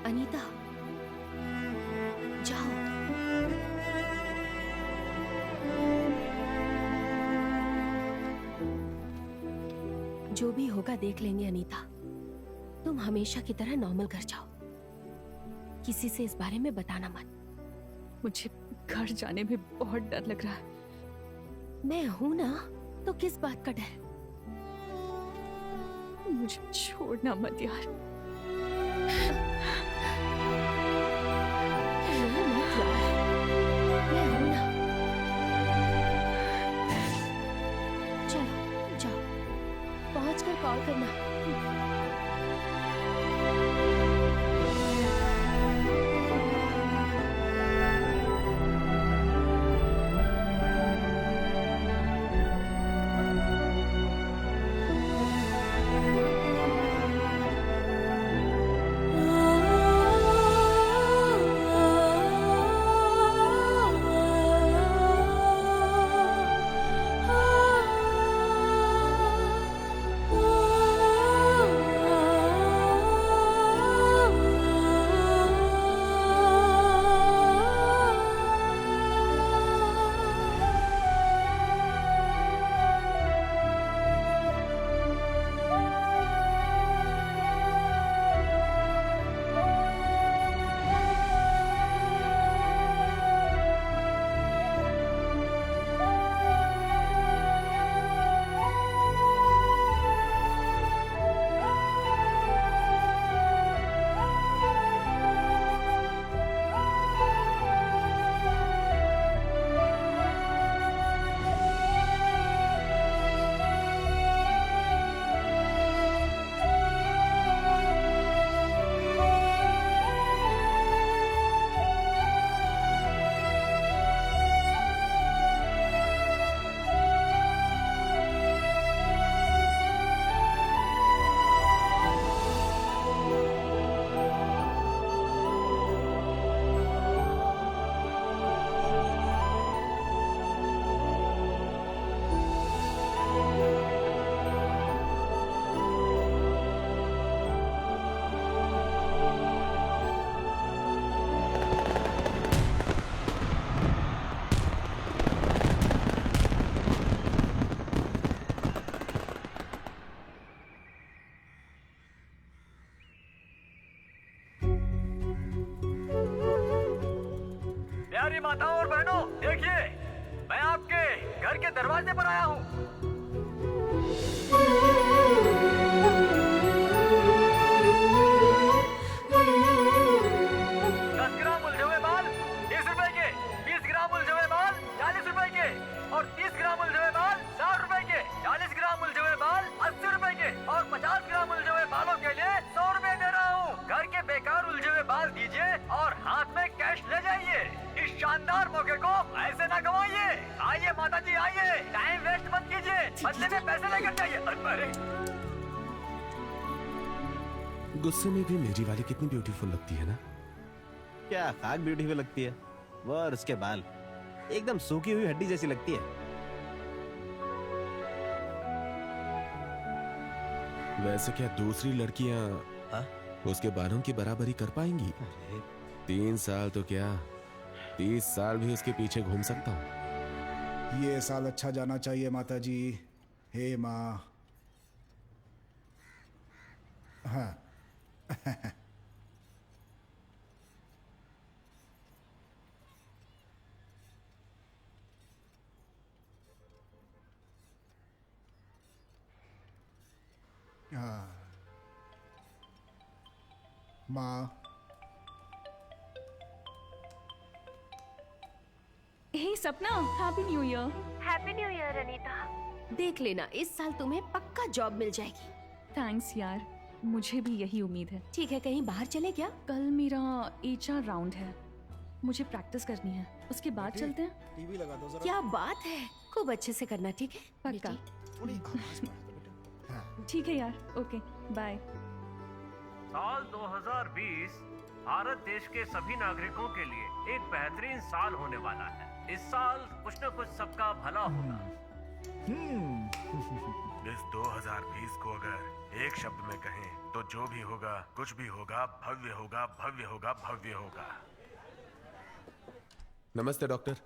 अनीता, जाओ। जो भी होगा देख लेंगे अनीता। तुम हमेशा की तरह नॉर्मल घर जाओ। किसी से इस बारे में बताना मत। मुझे घर जाने में बहुत डर लग रहा है। मैं हूं ना, तो किस बात का डर? मुझे छोड़ना मत यार। रो मत यार, मैं हूं ना। चलो जाओ, पहुंचकर कॉल करना। प्यारी माताओं और बहनों, देखिए, मैं आपके घर के दरवाजे पर आया हूँ। 10 ग्राम उलझे हुए बाल 30 रुपए के, 20 ग्राम उलझे हुए बाल 40 रुपए के और 30 ग्राम उलझे हुए बाल 60 रुपए के, 40 ग्राम उलझे हुए बाल 80 रुपए के और 50 ग्राम उलझे हुए बालों के लिए 100 रुपए दे रहा हूँ। घर के बेकार उलझे हुए बाल दीजिए और हाथ में कैश ले जाइए। इस शानदार मौके को ऐसे ना गवाइए। आइए माता जी, आइए, टाइम वेस्ट मत कीजिए, बदले में पैसे लेकर जाइए। अरे गुस्से में भी मेरी वाली कितनी ब्यूटीफुल लगती है ना। क्या खाक ब्यूटीफुल लगती है वो, और उसके बाल एकदम सूखी हुई हड्डी जैसी लगती है। वैसे क्या दूसरी लड़कियां हाँ? उसके बालों की बराबरी कर पाएंगी? 3 साल तो क्या 30 साल भी उसके पीछे घूम सकता हूँ। ये साल अच्छा जाना चाहिए माता जी। हे माँ। हाँ। हाँ। माँ। हे सपना, happy new year. Happy new year Anita. देख लेना, इस साल तुम्हें पक्का जॉब मिल जाएगी। थैंक्स यार, मुझे भी यही उम्मीद है। ठीक है, कहीं बाहर चले क्या? कल मेरा HR राउंड है, मुझे प्रैक्टिस करनी है, उसके बाद चलते हैं। टीवी लगा दो जरा। क्या बात है, खूब अच्छे से करना, ठीक है? पक्का। थोड़ी आवाज बढ़ा दो बेटा। हाँ। ठीक है यार, ओके बाय। साल 2020 भारत देश के सभी नागरिकों के लिए एक बेहतरीन साल होने वाला है। इस साल कुछ न कुछ सबका भला होगा। इस 2020 को अगर एक शब्द में कहें तो जो भी होगा, कुछ भी होगा, भव्य होगा, भव्य होगा, भव्य होगा। नमस्ते डॉक्टर।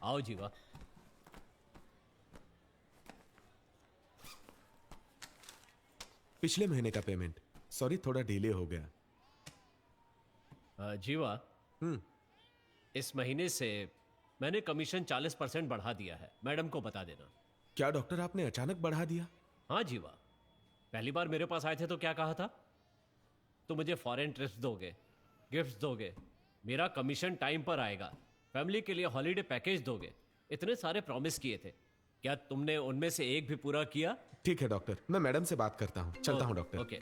आओ जीवा। पिछले महीने का पेमेंट, सॉरी थोड़ा डिले हो गया। जीवा, इस महीने से मैंने कमीशन 40% बढ़ा दिया है, मैडम को बता देना। क्या डॉक्टर आपने अचानक बढ़ा दिया? हाँ जीवा, पहली बार मेरे पास आए थे तो क्या कहा था? तो मुझे फॉरेन ट्रिप्स दोगे, गिफ्ट्स दोगे, मेरा कमीशन टाइम पर आएगा, फैमिली के लिए हॉलीडे पैकेज दोगे, इतने सारे प्रॉमिस किए थे। क्या तुमने उनमें से एक भी पूरा किया? ठीक है डॉक्टर, मैं मैडम से बात करता हूँ। चलता हूँ doctor. Okay.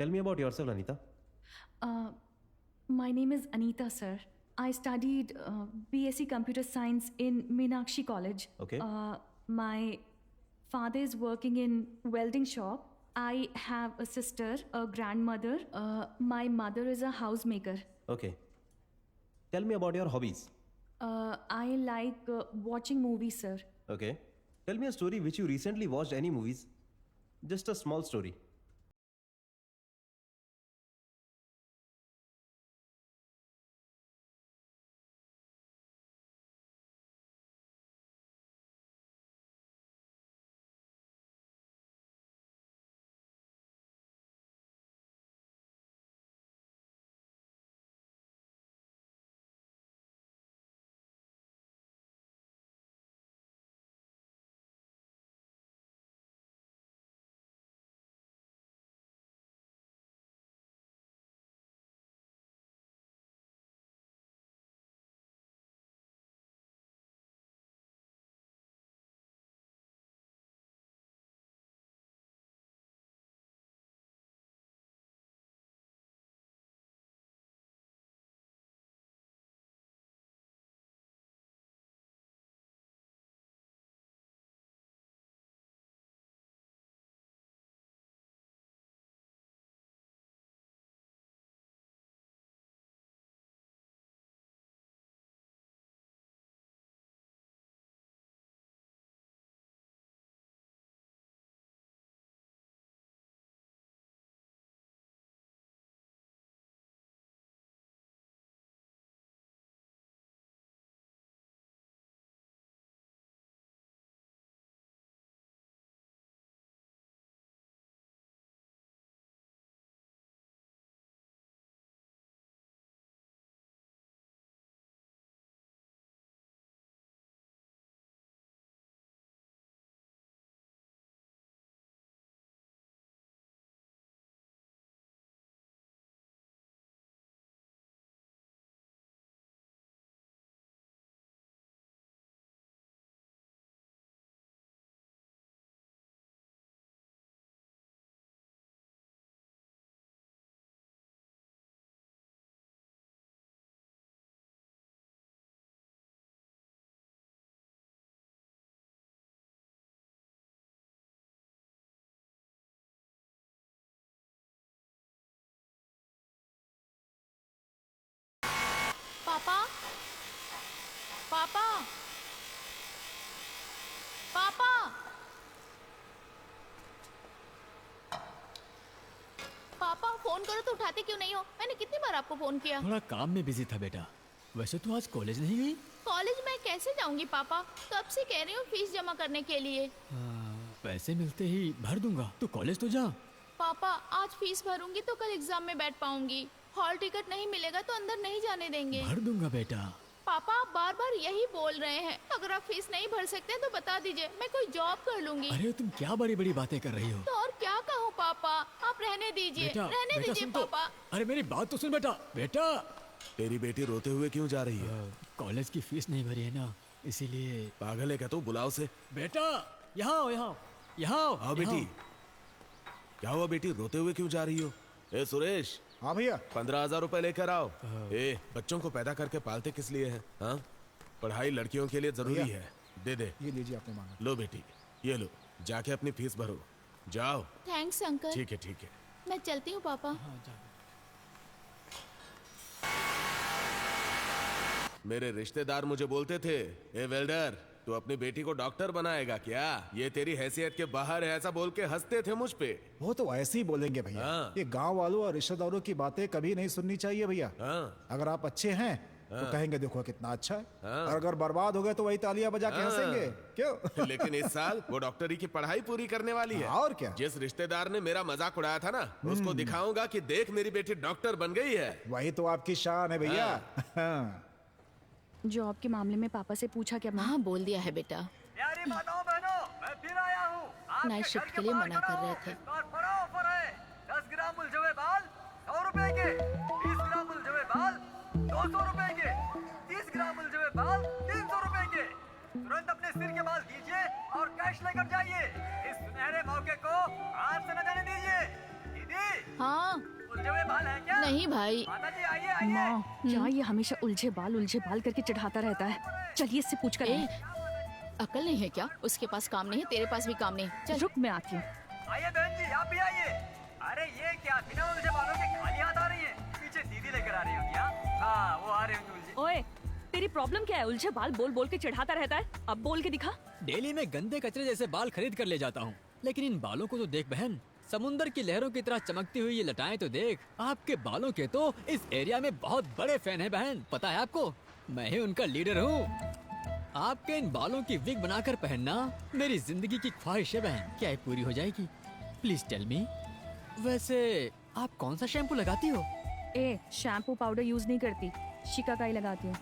Tell me about yourself, Anita. My name is Anita, sir. I studied BSc Computer Science in Meenakshi College. Okay. My father is working in welding shop. I have a sister, a grandmother. My mother is a housemaker. Okay. Tell me about your hobbies. I like watching movies, sir. Okay. Tell me a story which you recently watched. Any movies? Just a small story. पापा पापा पापा पापा phone करो तो उठाते क्यों नहीं हो? मैंने कितनी बार आपको फोन किया। थोड़ा काम में बिजी था बेटा। वैसे तो आज कॉलेज नहीं गई? कॉलेज में कैसे जाऊंगी पापा? कब से कह रही हूँ फीस जमा करने के लिए। पैसे मिलते ही भर दूंगा, तो कॉलेज तो जा। पापा आज फीस भरूंगी तो कल एग्जाम में बैठ पाऊंगी। हॉल टिकट नहीं मिलेगा तो अंदर नहीं जाने देंगे। भर दूंगा बेटा। पापा आप बार बार यही बोल रहे हैं। अगर आप फीस नहीं भर सकते तो बता दीजिए, मैं कोई जॉब कर लूंगी। अरे तुम क्या बड़ी बड़ी बातें कर रही हो? तो और क्या कहूँ पापा, आप रहने दीजिए, बेटा, रहने बेटा दीजिए सुन तो। पापा। अरे मेरी बात तो सुन बेटा। बेटा तेरी बेटी रोते हुए क्यों जा रही है? कॉलेज की फीस नहीं भरी है ना, इसीलिए। पागल है क्या तू? बुलाओ से। बेटा यहाँ आओ, यहाँ यहाँ आओ। आओ बेटी। क्या हुआ बेटी, रोते हुए क्यों जा रही हो? ए सुरेश। हाँ भैया। 15,000 रुपए लेकर आओ। ए बच्चों को पैदा करके पालते किस लिए हैं? हाँ, पढ़ाई लड़कियों के लिए जरूरी भैया। है। दे दे। ये लीजिए, आपने मांगा। लो बेटी, ये लो, जाके अपनी फीस भरो। जाओ। Thanks uncle. ठीक है ठीक है। मैं चलती हूँ पापा। मेरे रिश्तेदार मुझे बोलते थे, ए वेल्डर, तू अपनी बेटी को डॉक्टर बनाएगा क्या? ये तेरी हैसियत के बाहर है, ऐसा बोल के हंसते थे मुझ पे। वो तो ऐसे ही बोलेंगे भैया। हाँ। ये गांव वालों और रिश्तेदारों की बातें कभी नहीं सुननी चाहिए भैया। हाँ। अगर आप अच्छे हैं तो कहेंगे देखो कितना अच्छा है, हाँ। और अगर बर्बाद हो गए तो वही तालियां बजा के हाँ। हंसेंगे। क्यों? लेकिन इस साल वो डॉक्टरी की पढ़ाई पूरी करने वाली है। और क्या? जिस रिश्तेदार ने मेरा मजाक उड़ाया था ना, उसको दिखाऊंगा कि देख मेरी बेटी डॉक्टर बन गई है। वही तो आपकी शान है भैया। हाँ। जॉब के मामले में पापा से पूछा क्या? हाँ बोल दिया है बेटा। प्यारी माताओं बहनों, मैं फिर आया हूँ। आपके नाइट घर शिफ्ट के के लिए बाहर मना खड़ा कर रहे हूँ। थे। इस बार बड़ा ऑफर है। 10 ग्राम उलझे बाल 100 रुपए के, 20 ग्राम उलझे बाल 200 रुपए के, 30 ग्राम उलझे बाल 300 रुपए के। तुरंत अपने सिर के बाल दीजिए और कैश लेकर जाइए। इस सुनहरे मौके को हाथ से न जाने दीजिए। दीदी, हाँ उलझे हुए बाल हैं क्या? नहीं भाई। माता जी आइए आइए। माँ, क्या ये हमेशा उलझे बाल करके चिढ़ाता रहता है? चलिए इससे पूछ कर ए, अकल नहीं है क्या? उसके पास काम नहीं है, तेरे पास भी काम नहीं। चल रुक, मैं आती हूँ। आइए बहन जी, आप भी आइए। अरे ये क्या, बिना उलझे बालों के खाली हाथ आ रही है? पीछे दीदी लेकर आ रही होगी। हाँ वो आ रही होंगी उलझे। ओए, तेरी प्रॉब्लम क्या है? उलझे बाल बोल बोल के चिढ़ाता रहता है। अब बोल के दिखा। डेली में गंदे कचरे जैसे बाल खरीद कर ले जाता हूँ, लेकिन इन बालों को तो देख बहन, समुंदर की लहरों की तरह चमकती हुई ये लटाएं तो देख। आपके बालों के तो इस एरिया में बहुत बड़े फैन हैं बहन, पता है आपको? मैं ही उनका लीडर हूँ। आपके इन बालों की विग बनाकर पहनना मेरी जिंदगी की ख्वाहिश है बहन। क्या ये पूरी हो जाएगी? Please tell me. वैसे आप कौन सा शैम्पू लगाती हो? ए, शैम्पू पाउडर यूज नहीं करती, शिकाकाई लगाती हूँ।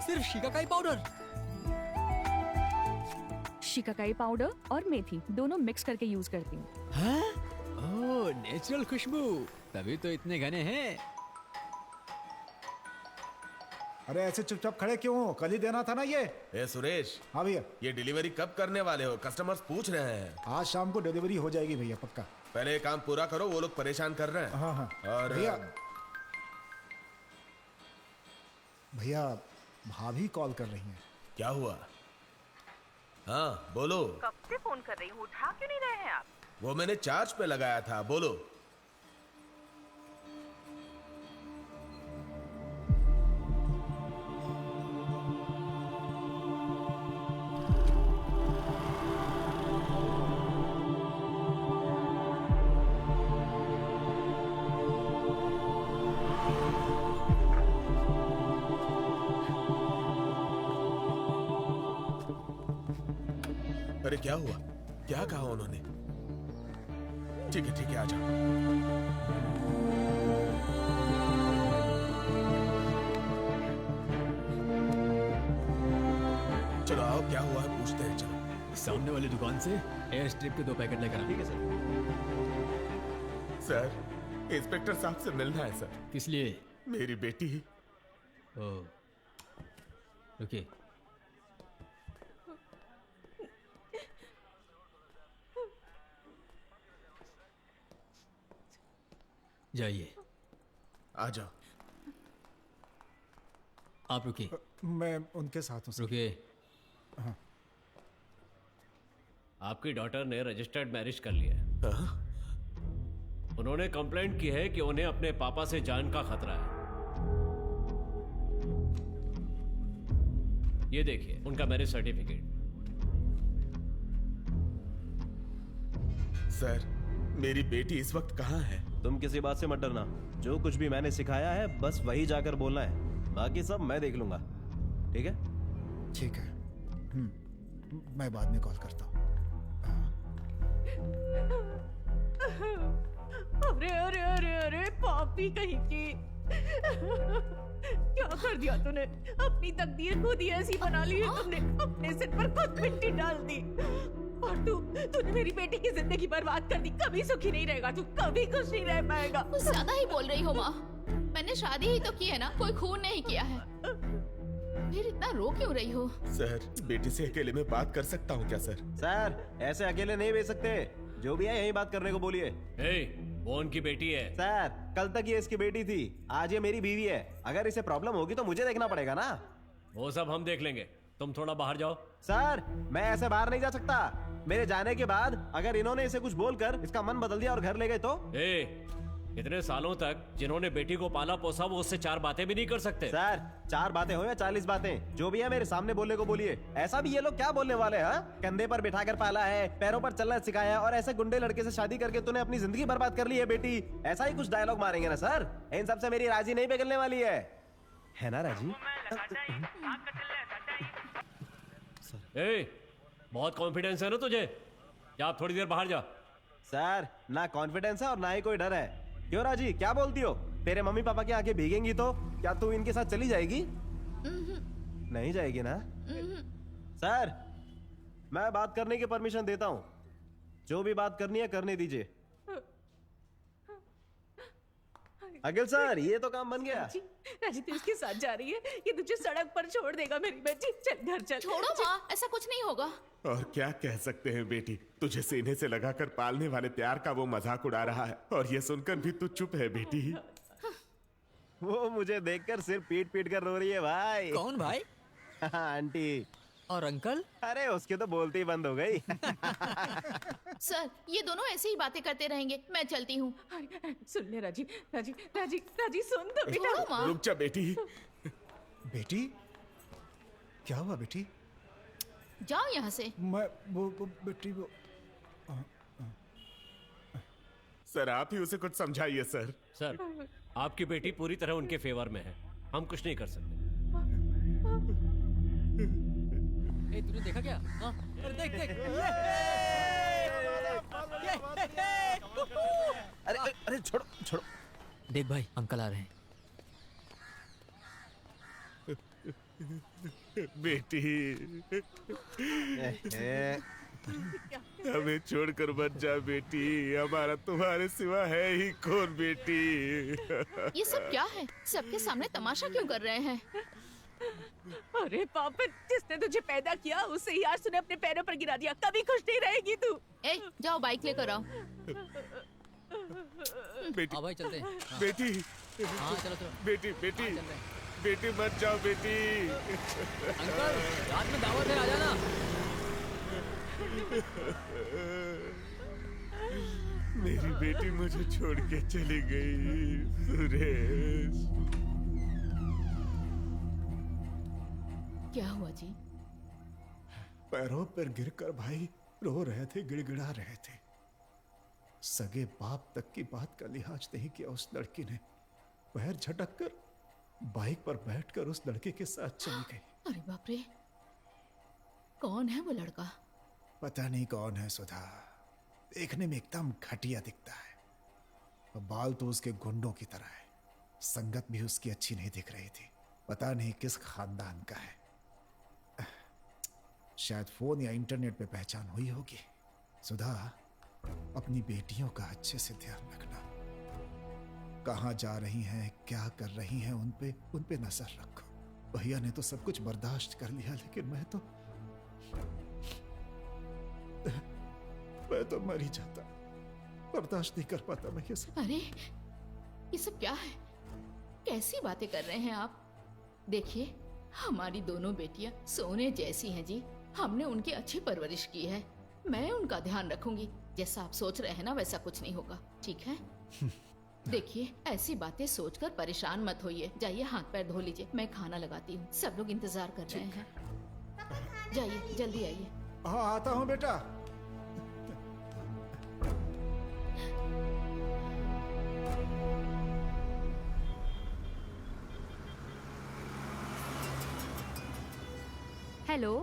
सिर्फ शिकाकाई पाउडर? शिकाकाई पाउडर और मेथी दोनों मिक्स करके यूज करती हूँ। हाँ? ओह, नेचुरल खुशबू, तभी तो इतने घने हैं। अरे ऐसे चुपचाप खड़े क्यों हो? कल ही देना था ना ये। ए सुरेश, हाँ भैया, ये डिलीवरी कब करने वाले हो? कस्टमर्स पूछ रहे हैं। आज शाम को डिलीवरी हो जाएगी भैया, पक्का। पहले ये काम पूरा करो, वो लोग परेशान कर रहे हैं। हाँ हाँ और भैया, भैया भाभी कॉल कर रही हैं। क्या हुआ? हाँ बोलो। कब से फोन कर रही हूँ, उठा क्यों नहीं रहे हैं आप? वो मैंने चार्ज पे लगाया था, बोलो। अरे क्या हुआ? क्या कहा उन्होंने? ठीक है आ जाओ। चलो आओ, क्या हुआ है पूछते हैं। चलो सामने वाली दुकान से एयर स्ट्रिप के 2 पैकेट लेकर। ठीक है सर। सर, इंस्पेक्टर साहब से मिलना है सर। किस लिए? मेरी बेटी। ओह, रुकिए। जाइए। आ जाओ। आप रुकिए। मैं उनके साथ हूँ। रुकिए। आपकी डॉटर ने रजिस्टर्ड मैरिज कर लिया है। उन्होंने कंप्लेंट की है कि उन्हें अपने पापा से जान का खतरा है। ये देखिए उनका मैरिज सर्टिफिकेट। सर, मेरी बेटी इस वक्त कहाँ है? तुम किसी बात से मत डरना। जो कुछ भी मैंने सिखाया है बस वही जाकर बोलना है, बाकी सब मैं देख लूंगा। ठीक है? ठीक है। मैं बाद में कॉल करता हूँ। अरे अरे अरे अरे पापी कहीं की, क्या कर दिया तूने? अपनी तकदीर खुद ही ऐसी बना ली है तुमने। अपने सिर पर खुद मिट्टी डाल दी। और तूने मेरी बेटी की जिंदगी बर्बाद कर दी। कभी सुखी नहीं रहेगा तू, कभी खुश नहीं रह पाएगा। कुछ ज्यादा ही बोल रही हो माँ। मैंने शादी ही तो की है ना, कोई खून नहीं किया है। फिर इतना रो क्यों रही हो? सर, बेटी से अकेले में बात कर सकता हूँ क्या सर? सर, ऐसे अकेले नहीं भेज सकते। जो भी है यही बात करने को बोलिए। वो उनकी बेटी है। सर, कल तक ये इसकी बेटी थी, आज ये मेरी बीवी है। अगर इसे प्रॉब्लम होगी तो मुझे देखना पड़ेगा ना। वो सब हम देख लेंगे, तुम थोड़ा बाहर जाओ। सर, मैं ऐसे बाहर नहीं जा सकता। मेरे जाने के बाद अगर इन्होंने इसे कुछ बोलकर इसका मन बदल दिया और घर ले गए तो? इतने सालों तक जिन्होंने बेटी को पाला पोसा वो उससे 4 बातें भी नहीं कर सकते। सर 4 बातें हो या 40 बातें, जो भी है मेरे सामने बोलने को बोलिए। ऐसा भी ये लोग क्या बोलने वाले हैं? कंधे पर बिठा कर पाला है, पैरों पर चलना सिखाया और ऐसे गुंडे लड़के से शादी करके तूने अपनी जिंदगी बर्बाद कर ली है बेटी। ऐसा ही कुछ डायलॉग मारेंगे ना सर? इन सबसे मेरी राजी नहीं पिघलने वाली है ना राजी? बहुत कॉन्फिडेंस है ना तुझे? या आप थोड़ी देर बाहर जा। सर ना कॉन्फिडेंस है और ना ही कोई डर है। क्यों राजी, क्या बोलती हो? तेरे मम्मी पापा की आंखें भीगेंगी तो क्या तू इनके साथ चली जाएगी? नहीं जाएगी ना? सर मैं बात करने की परमिशन देता हूँ, जो भी बात करनी है करने दीजिए। अगिल सर ये तो काम बन गया। राजी तू इसके साथ जा रही है, ये तुझे सड़क पर छोड़ देगा मेरी बेटी। चल घर चल। छोड़ो माँ, ऐसा कुछ नहीं होगा। और क्या कह सकते हैं बेटी, तुझे सीने से लगाकर पालने वाले प्यार का वो मजाक उड़ा रहा है और ये सुनकर भी तू चुप है बेटी। वो मुझे देखकर सिर्फ पीट पीट कर रो रही है भाई। कौन भाई? आंटी। और अंकल? अरे उसकी तो बोलती ही बंद हो गई। सर ये दोनों ऐसे ही बातें करते रहेंगे, मैं चलती हूँ। सुन ले राजी, राजी राजी राजी सुन तो बेटा। छोड़ो माँ। रुक जा बेटी। बेटी क्या हुआ बेटी? जाओ यहाँ से। मैं वो बेटी वो सर आप ही उसे कुछ समझाइए सर। सर आपकी बेटी पूरी तरह उनके फेवर में है, हम कुछ नहीं कर सकते। तूने देखा क्या? हाँ? अरे देख देख। अरे अरे छोड़ो छोड़ो। देख भाई अंकल आ रहे हैं। बेटी हमें छोड़कर मत जा बेटी, हमारा तुम्हारे सिवा है ही कौन बेटी। ये सब क्या है? सबके सामने तमाशा क्यों कर रहे हैं? अरे पापा, जिसने तुझे पैदा किया उसे ही आज तूने अपने पैरों पर गिरा दिया। कभी खुश नहीं रहेगी तू। जाओ बाइक लेकर आओ। बेटी भाई चलते हैं। हाँ। बेटी हाँ चलो चलो। बेटी बेटी बेटी मत जाओ बेटी। अंकल रात में दावत है, आ जाना। मेरी बेटी मुझे छोड़ के चली गई सुरेश। क्या हुआ जी? पैरों पर गिरकर भाई रो रहे थे, गिड़गिड़ा रहे थे। सगे बाप तक की बात का लिहाज नहीं किया उस लड़की ने। पैर झटक कर बाइक पर बैठकर उस लड़के के साथ चली गई। अरे बाप रे, कौन है वो लड़का? पता नहीं कौन है सुधा, देखने में एकदम घटिया दिखता है। और बाल तो उसके गुंडों की तरह है। संगत भी उसकी अच्छी नहीं दिख रही थी। पता नहीं किस खानदान का है। शायद फोन या इंटरनेट पे पहचान हुई होगी। सुधा अपनी बेटियों का अच्छे से ध्यान रखना। कहाँ जा रही हैं, क्या कर रही हैं, उन पे नजर रखो। भैया ने तो सब कुछ बर्दाश्त कर लिया, लेकिन मैं तो मर ही जाता। बर्दाश्त नहीं कर पाता मैं ये सब। अरे ये सब क्या है? कैसी बातें कर रहे हैं आप? देखिए हमारी दोनों बेटियां सोने जैसी हैं जी। हमने उनकी अच्छी परवरिश की है। मैं उनका ध्यान रखूंगी। जैसा आप सोच रहे हैं ना वैसा कुछ नहीं होगा, ठीक है? देखिए ऐसी बातें सोचकर परेशान मत होइए। जाइए हाथ पैर धो लीजिए, मैं खाना लगाती हूँ। सब लोग इंतजार कर रहे हैं। जाइए जल्दी आइए। हाँ आता हूँ बेटा। हेलो,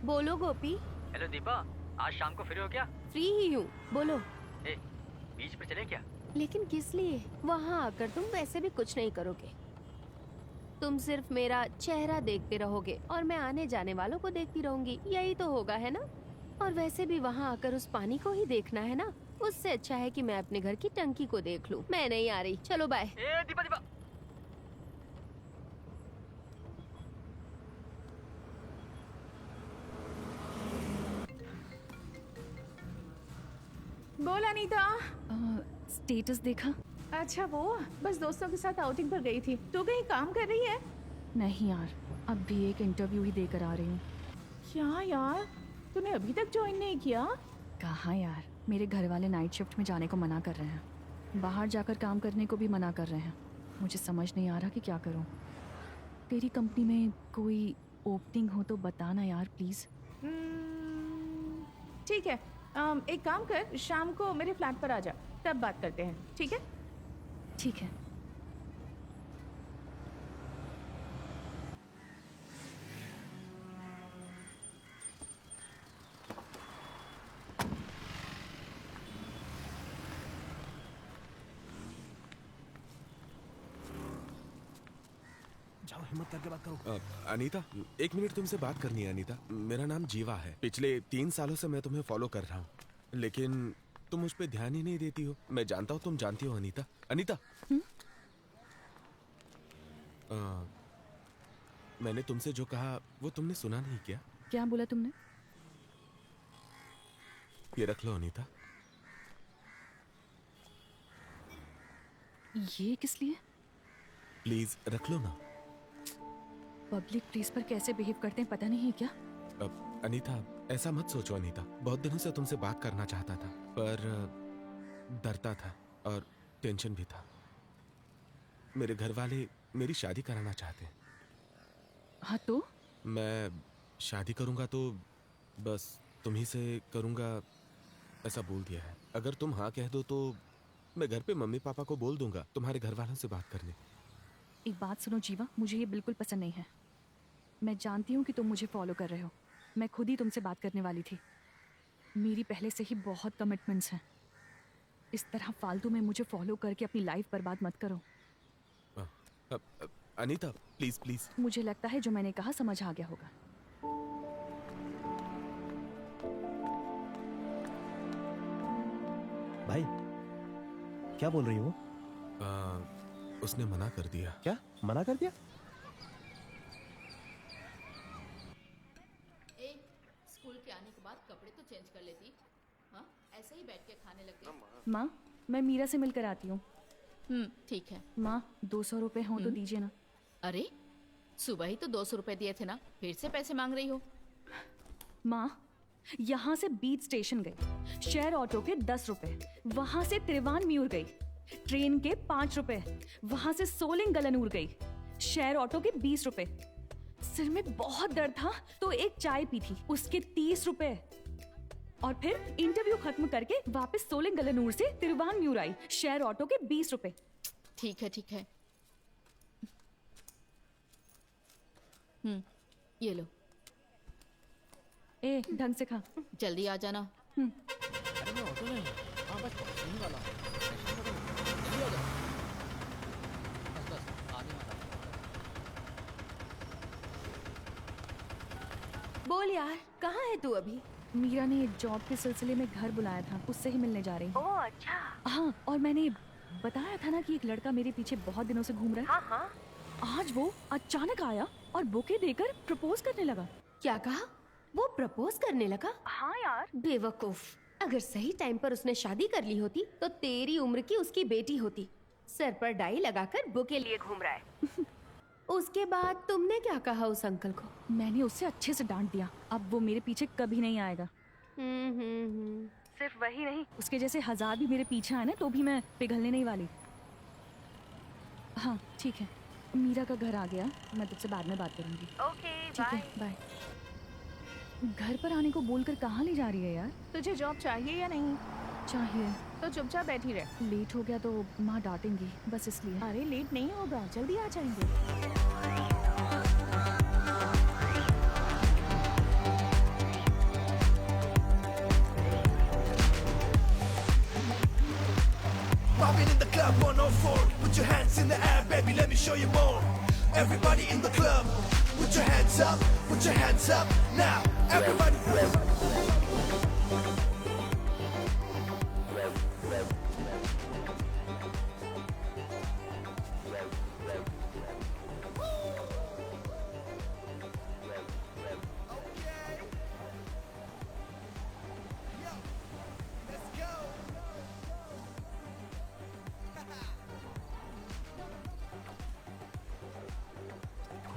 बोलो गोपी। हेलो दीपा, आज शाम को फ्री हो क्या? फ्री ही हूँ, बोलो। बीच पे चले क्या? लेकिन किस लिए? वहाँ आकर तुम वैसे भी कुछ नहीं करोगे। तुम सिर्फ मेरा चेहरा देखते रहोगे और मैं आने जाने वालों को देखती रहूंगी। यही तो होगा, है ना? और वैसे भी वहाँ आकर उस पानी को ही देखना है ना। उससे अच्छा है कि मैं अपने घर की टंकी को देख लूँ। मैं नहीं आ रही, चलो बाय। दीपा दीपा बोल अनीता। स्टेटस देखा? अच्छा वो बस दोस्तों के साथ आउटिंग पर गई थी। तू कहीं काम कर रही है? नहीं यार, अब भी एक इंटरव्यू ही देकर आ रही हूँ। क्या यार, तूने अभी तक ज्वाइन नहीं किया? कहाँ यार, मेरे घर वाले नाइट शिफ्ट में जाने को मना कर रहे हैं, बाहर जाकर काम करने को भी मना कर रहे हैं। मुझे समझ नहीं आ रहा कि क्या करूँ। तेरी कंपनी में कोई ओपनिंग हो तो बताना यार प्लीज़। ठीक है, एक काम कर, शाम को मेरे फ्लैट पर आ जा, तब बात करते हैं, ठीक है? ठीक है। जाओ, हिम्मत करके बात करो। अनीता, एक मिनट तुमसे बात करनी है। अनीता, मेरा नाम जीवा है। पिछले 3 सालों से मैं तुम्हें फॉलो कर रहा हूँ, लेकिन तुम मुझ पे ध्यान ही नहीं देती हो। मैं जानता हूँ तुम जानती हो अनीता। अनीता, मैंने तुमसे जो कहा वो तुमने सुना नहीं क्या? क्या बोला तुमने? ये रख लो अनीता। ये किस लिए? प्लीज रख लो ना। पब्लिक प्लेस पर कैसे बिहेव करते हैं पता नहीं है क्या? अनीता, ऐसा मत सोचो अनीता। बहुत दिनों से तुमसे बात करना चाहता था, पर डरता था और टेंशन भी था। मेरे घर वाले मेरी शादी कराना चाहते हैं। हाँ तो? मैं शादी करूंगा तो बस तुम्ही से करूंगा, ऐसा बोल दिया है। अगर तुम हाँ कह दो तो मैं घर पे मम्मी पापा को बोल दूंगा तुम्हारे घर वालों से बात करने। एक बात सुनो जीवा, मुझे ये बिल्कुल पसंद नहीं है। मैं जानती हूँ कि तुम मुझे फॉलो कर रहे हो। मैं खुद ही तुमसे बात करने वाली थी। मेरी पहले से ही बहुत कमिटमेंट्स हैं। इस तरह फालतू में मुझे फॉलो करके अपनी लाइफ बर्बाद मत करो। Anita please please. मुझे लगता है जो मैंने कहा समझ आ गया होगा। भाई, क्या बोल रही हो? उसने मना कर दिया। क्या मना कर दिया? स्कूल के आने के बाद कपड़े तो चेंज कर लेती। हाँ, ऐसे ही बैठ के खाने लग गई। माँ, मैं मीरा से मिलकर आती हूँ। ठीक है। माँ, 200 रुपए हो तो दीजिए ना। अरे, सुबह ही तो 200 रुपए दिए थे ना, फिर से पैसे मांग रही हो? माँ, यहाँ से बीच स्टेशन गई, शेयर ऑटो के 10 रुपए, वहां से त्रिवानम्यूर गई, ट्रेन के 5 रुपए, वहां से सोलिंग गलनूर गई, शेयर ऑटो के 20 रुपए। सिर में बहुत दर्द था तो एक चाय पी थी, उसके 30 रुपए। और फिर इंटरव्यू खत्म करके वापस सोलिंग गलनूर से तिरुवानम्यूर आई, शेयर ऑटो के 20 रुपए। ठीक है ठीक है। ये लो। ए, ढंग से खा। जल्दी आ जाना। बोल यार, कहाँ है तू अभी? मीरा ने जॉब के सिलसिले में घर बुलाया था, उससे ही मिलने जा रही हूँ। ओह अच्छा। हाँ, और मैंने बताया था ना कि एक लड़का मेरे पीछे बहुत दिनों से घूम रहा है। हाँ। आज वो अचानक आया और बुके देकर प्रपोज करने लगा। क्या कहा? वो प्रपोज करने लगा? हाँ यार। बेवकूफ, अगर सही टाइम पर उसने शादी कर ली होती तो तेरी उम्र की उसकी बेटी होती। सर पर डाई लगाकर बुके लिए घूम रहा है। उसके बाद तुमने क्या कहा उस अंकल को? मैंने उससे अच्छे से डांट दिया। अब वो मेरे पीछे कभी नहीं आएगा। सिर्फ वही नहीं, उसके जैसे 1000 भी मेरे पीछे आए ना तो भी मैं पिघलने नहीं वाली। हाँ ठीक है, मीरा का घर आ गया, मैं तुझसे बाद में बात करूंगी। ओके ठीक है, बाय। घर पर आने को बोलकर कहाँ ले जा रही है यार? तुझे जॉब चाहिए या नहीं? चाहिए। तो चुपचाप बैठी रह। लेट हो गया तो माँ डांटेंगी, बस इसलिए। अरे लेट नहीं होगा, जल्दी आ जाएंगे। Popping in the club 104. Put your hands in the air, baby, let me show you more. Everybody in the club, put your hands up, put your hands up. Now, everybody.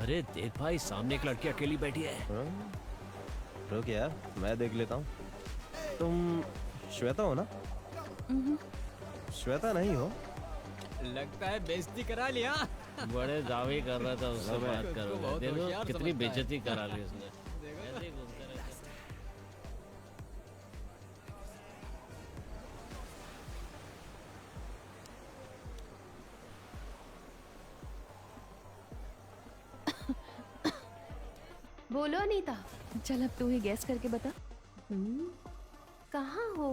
अरे देख भाई, सामने एक लड़की अकेली बैठी है। रुक यार, मैं देख लेता हूँ। तुम श्वेता हो ना? श्वेता नहीं हो? लगता है बेइज्जती करा लिया। बड़े दावे कर रहा था उससे बात खुद को करो। बहुत देखो होशियार कितनी समझता है। बेइज्जती करा ली उसने। ऐसे ही घूमता रहता है। बोलो अनीता। चल अब तू ही गैस करके बता। कहाँ हो?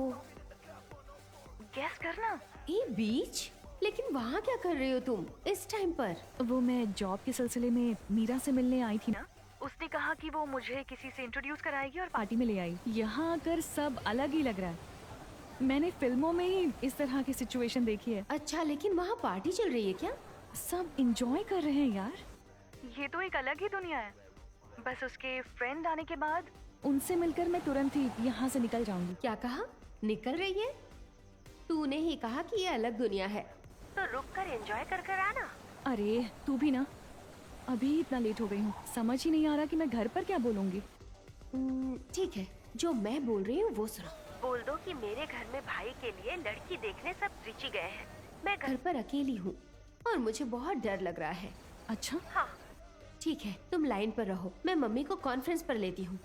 गैस करना। ये बीच? लेकिन वहाँ क्या कर रही हो तुम इस टाइम पर? वो मैं जॉब के सिलसिले में मीरा से मिलने आई थी ना। उसने कहा कि वो मुझे किसी से इंट्रोड्यूस कराएगी और पार्टी में ले आई। यहाँ आकर सब अलग ही लग रहा है। मैंने फिल्मों में ही इस तरह की सिचुएशन देखी है। अच्छा, लेकिन वहाँ पार्टी चल रही है क्या? सब इंजॉय कर रहे हैं यार। ये तो एक अलग ही दुनिया है। बस उसके फ्रेंड आने के बाद उनसे मिलकर मैं तुरंत ही यहाँ से निकल जाऊंगी। क्या कहा? निकल रही है? तूने ही कहा कि ये अलग दुनिया है, तो रुक कर एंजॉय कर कर आना। अरे तू भी ना, अभी इतना लेट हो गई हूँ, समझ ही नहीं आ रहा कि मैं घर पर क्या बोलूंगी। ठीक है, जो मैं बोल रही हूँ वो सुनो। बोल दो कि मेरे घर में भाई के लिए लड़की देखने सब त्रिची गए हैं। मैं घर पर अकेली हूँ और मुझे बहुत डर लग रहा है। अच्छा हाँ। ठीक है, तुम लाइन पर रहो, मैं मम्मी को कॉन्फ्रेंस पर लेती हूँ।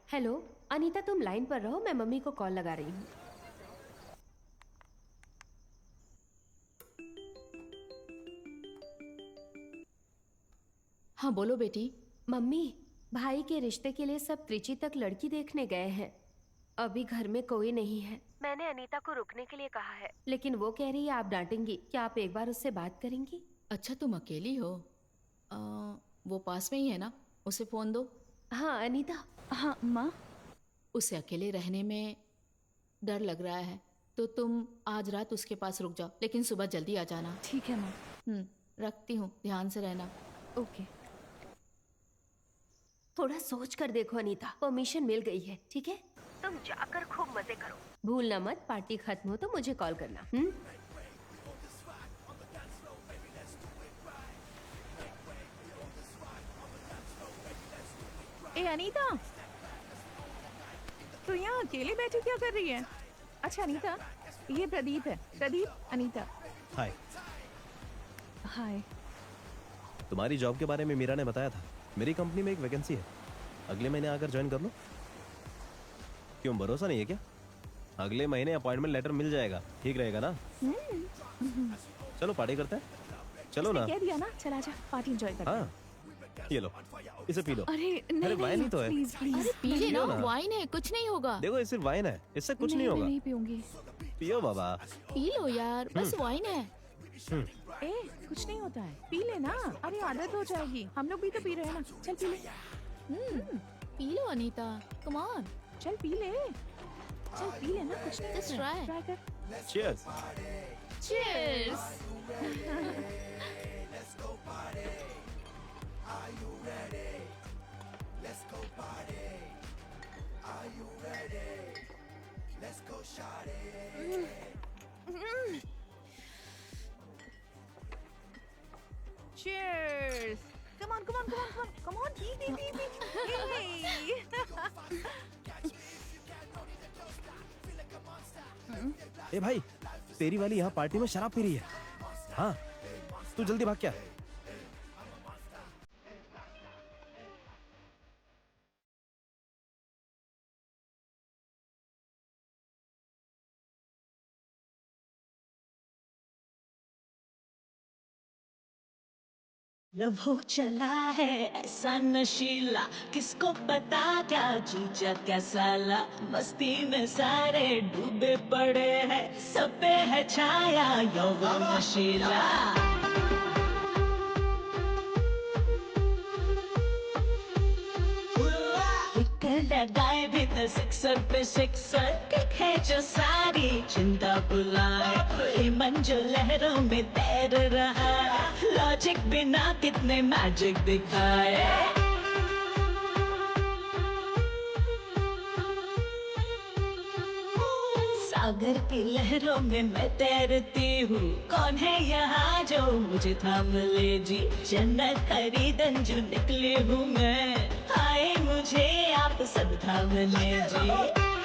हेलो अनीता, तुम लाइन पर रहो, मैं मम्मी को कॉल लगा रही हूँ। हाँ बोलो बेटी। मम्मी, भाई के रिश्ते के लिए सब त्रिची तक लड़की देखने गए हैं। अभी घर में कोई नहीं है। मैंने अनीता को रुकने के लिए कहा है। लेकिन वो कह रही है आप डांटेंगी। क्या आप एक बार उससे बात करेंगी? अच्छा तुम अकेली हो? वो पास में ही है ना, उसे फोन दो। हाँ अनीता। हाँ माँ। उसे अकेले रहने में डर लग रहा है, तो तुम आज रात उसके पास रुक जाओ, लेकिन सुबह जल्दी आ जाना। ठीक है माँ। रखती हूँ, ध्यान से रहना। ओके। थोड़ा सोच कर देखो अनीता, परमिशन मिल गई है, ठीक है? तुम जाकर खूब मजे करो। भूलना मत, पार्टी खत्म हो तो मुझे कॉल करना। ए अनीता, तो यहाँ अकेले बैठी क्या कर रही है? अच्छा अनीता, ये प्रदीप है। प्रदीप, अनीता। हाय। हाय। तुम्हारी जॉब के बारे में मीरा ने बताया था। मेरी कंपनी में एक वैकेंसी है, अगले महीने आकर ज्वाइन कर लो। क्यों, भरोसा नहीं है क्या? अगले महीने अपॉइंटमेंट लेटर मिल जाएगा, ठीक रहेगा ना? चलो पार्टी करते हैं, चलो ना। कह दिया ना, चला जा, पार्टी एंजॉय कर। हाँ, ये लो, इसे पी लो। अरे नहीं, वाइन ही तो है। Please please. अरे पी ले पियो ना, ना। वाइन है, कुछ नहीं होगा। देखो ये सिर्फ वाइन है, इससे कुछ नहीं मैं होगा। नहीं पीऊंगी। पियो बाबा। पी लो यार, बस वाइन है। ए कुछ नहीं होता है, पी लेना। अरे आदत हो जाएगी, हम लोग भी तो पी रहे हैं ना। चल पी ले। P low Anita, come on. चल पी ले, चल पी लेना, कुछ नहीं Just होता है। try. ट्राई कर। Cheers. Cheers. Cheers. Come on, come on, come on, come on, come on. Pee, pee, pee, pee. Yay. ए भाई, तेरी वाली यहाँ पार्टी में शराब पी रही है। हाँ, तू जल्दी भाग क्या? लव चला है ऐसा नशीला, किसको पता क्या जीजा क्या साला। मस्ती में सारे डूबे पड़े हैं, सब पे है छाया यौवन नशीला। लगाए भी तो सिक्सर पे सिक्सर, किक है जो सारी चिंता बुलाए। ये मन जो लहरों में तैर रहा है, लॉजिक बिना कितने मैजिक दिखाए। सागर की लहरों में मैं तैरती हूँ। कौन है यहाँ जो मुझे थाम ले जी, जन्नत खरीदन जो निकली हूँ मैं। आए मुझे आप सब थाम ले जी।